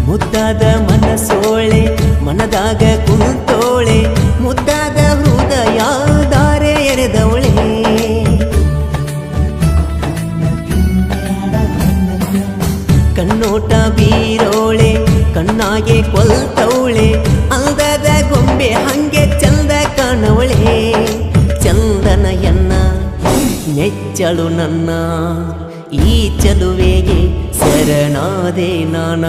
ಮುದ್ದಾದ ಮನಸೋಳೆ ಮನದಾಗ ಕುಂತೋಳೆ ಮುದ್ದಾದ ಹೃದಯ ದಾರೆ ಎರೆದವಳೆ ಕಣ್ಣೋಟ ಬೀರೋಳೆ ಕಣ್ಣಾಗೆ ಕೊಲ್ತವಳೆ ಅಂದದ ಗೊಂಬೆ ಹಂಗೆ ಚಂದ ಕಾಣವಳೆ ಚಂದನ ಎನ್ನ ನೆಚ್ಚಳು ನನ್ನ ಈ ಚಲುವೆಗೆ ಶರಣಾದೆ ನಾನ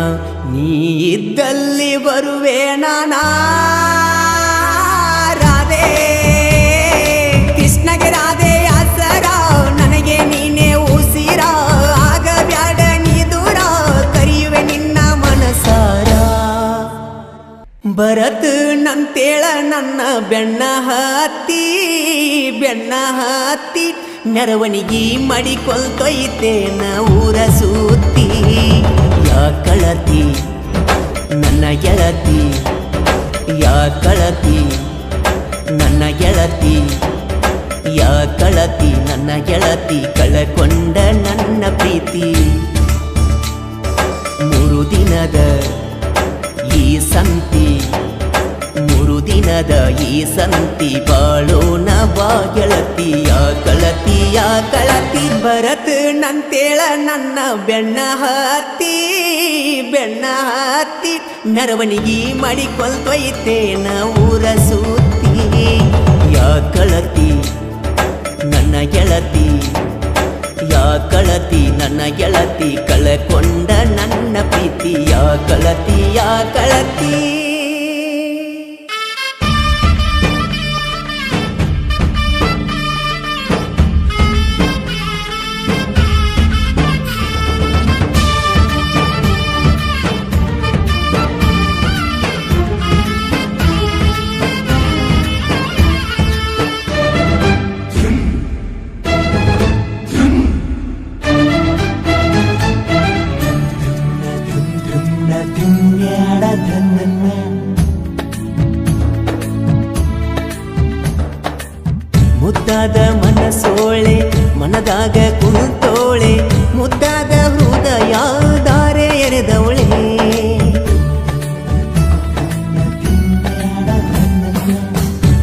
ನೀ ಇದ್ದಲ್ಲಿ ಬರುವೆ ನಾನಾ ರಾಧೆ ಕೃಷ್ಣಗೆ ರಾಧೆ ಆಸರ ನನಗೆ ನೀನೇ ಉಸಿರ ಆಗ ಬ್ಯಾಡ ನೀ ದೂರ ಕರೆಯುವೆ ನಿನ್ನ ಮನಸಾರ ಭರತ್ ನಂತೇಳ ನನ್ನ ಬೆಣ್ಣ ಹತ್ತಿ ಮೆರವಣಿಗೆ ಮಾಡಿಕೊಳ್ತೊಯ್ತೇನ ಊರ ಸುತ್ತಿ ಯಾ ಕಳತಿ ನನ್ನ ಗೆಳತಿ ಯಾ ಕಳತಿ ನನ್ನ ಗೆಳತಿ ಯಾ ಕಳತಿ ನನ್ನ ಗೆಳತಿ ಕಳಕೊಂಡ ನನ್ನ ಪ್ರೀತಿ 3 ದಿನದ ಈ ಸಂತಿ 3 ದಿನದ ಈ ಸಂತಿ ಬಾಳೋಣ ಬಾ ಗೆಳತಿ ಯಾ ಕಳತಿ ಭರತ್ ನಂತೇಳ ನನ್ನ ಬೆಣ್ಣ ಹತ್ತಿ ಮೆರವಣಿಗೆ ಮಾಡಿಕೊಳ್ತೊಯ್ತೇನ ಊರ ಸುತ್ತಿ ಯಾ ಕಳತಿ ನನ್ನ ಗೆಳತಿ ಯಾ ಕಳತಿ ನನ್ನ ಗೆಳತಿ ಕಳಕೊಂಡ ನನ್ನ ಪ್ರೀತಿ ಯಾ ಕಳತಿ ಮುದ್ದಾದ ಮನಸೋಳೆ ಮನದಾಗ ಕುಂತೋಳೆ ಮುದ್ದಾದ ಹೃದಯ ದಾರೆ ಎರೆದವಳೆ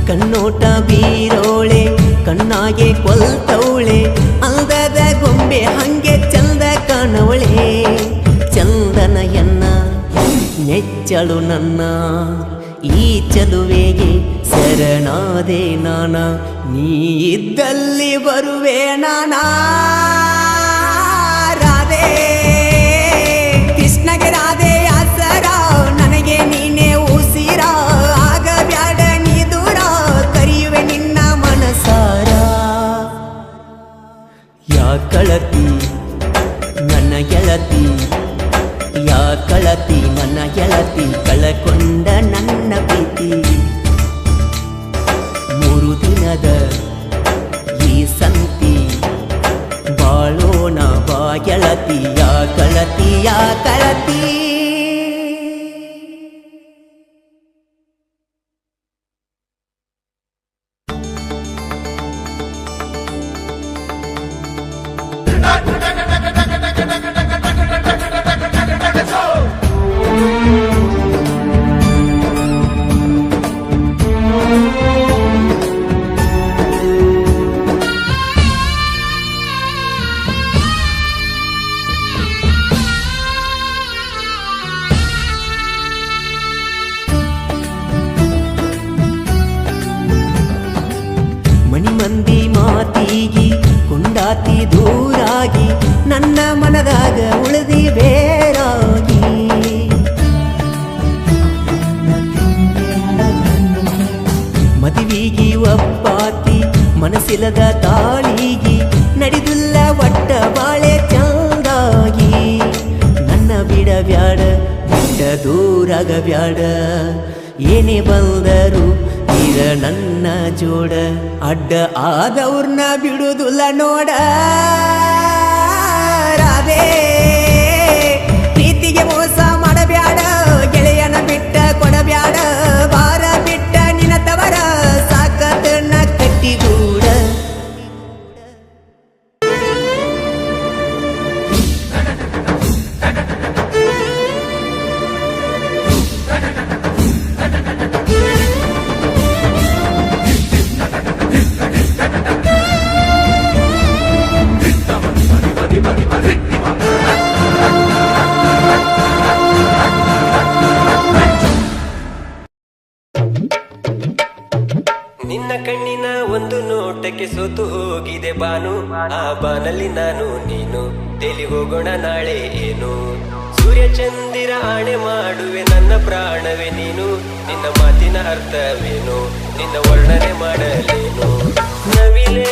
ಕಣ್ಣೋಟ ಬೀರೋಳೆ ಕಣ್ಣಾಗೆ ಕೊಲ್ತವಳೆ ಅಂದದ ಗೊಂಬೆ ಹಂಗೆ ಚಂದ ಕಾಣವಳೆ ಚಂದನ ಎನ್ನ ನೆಚ್ಚಳು ನನ್ನ ಈ ಚಲುವೆಗೆ ಶರಣಾದೆ ನಾನ ನೀ ಇದ್ದಲ್ಲಿ ಬರುವೆ ನಾನಾ ರಾಧೆ ಕೃಷ್ಣಗೆ ರಾಧೆ ಆಸರ ನನಗೆ ನೀನೇ ಉಸಿರ ಆಗ ಬ್ಯಾಡ ನೀ ದೂರ ಕರೆಯುವೆ ನಿನ್ನ ಮನಸಾರ ಯಾ ಕಳತಿ ನನ್ನ ಗೆಳತಿ ಯಾ ಕಳತಿ ನನ್ನ ಗೆಳತಿ ಕಳಕೊಂಡ ನನ್ನ ಪ್ರೀತಿ 3 ದಿನದ ಈ ಸಂತಿ ಬಾಳೋಣ ಬಾ ಗೆಳತಿ ಯಾ ಕಳತಿ ಮಂದಿ ಮಾತಿಗಿ ಕುಂಡಾತಿ ದೂರಾಗಿ ನನ್ನ ಮನದಾಗ ಉಳಿದಿ ಬೇರಾಗಿ ಮದುವಿಗಿ ಒಪ್ಪಾತಿ ಮನಸ್ಸಿಲ್ಲದ ತಾಳಿಗಿ ನಡೆದಿಲ್ಲ ಒಟ್ಟ ಬಾಳೆ ಚಂದಾಗಿ ನನ್ನ ಬಿಡಬ್ಯಾಡ ಬಿಟ್ಟ ದೂರಾಗ ಬ್ಯಾಡ ಏನೇ ಬಂದರು ಇರ ನನ್ನ ಜೋಡ ಅಡ್ಡ ಆದವ್ರನ್ನ ಬಿಡುದಿಲ್ಲ ನೋಡ ರಾಧೆ ಪ್ರೀತಿಗೆ ಮೋಸ ಮಾಡಬ್ಯಾಡ ಗೆಳೆಯನ ಬಿಟ್ಟ ಕೊಡಬ್ಯಾಡ ಬಾರ ಬಿಟ್ಟ ನಿನತವರ ಸಾಕತನ ಕಟ್ಟಿಗೂಡ ಹೊತ್ತು ಹೋಗಿದೆ ಬಾನು, ಆ ಬಾನಲ್ಲಿ ನಾನು ನೀನು ತೇಲಿ ಹೋಗೋಣ ನಾಳೆ ಏನು. ಸೂರ್ಯ ಚಂದಿರ ಆಣೆ ಮಾಡುವೆ ನನ್ನ ಪ್ರಾಣವೇ ನೀನು, ನಿನ್ನ ಮಾತಿನ ಅರ್ಥವೇನು, ನಿನ್ನ ವರ್ಣನೆ ಮಾಡಲೇನು. ನವಿಲೇ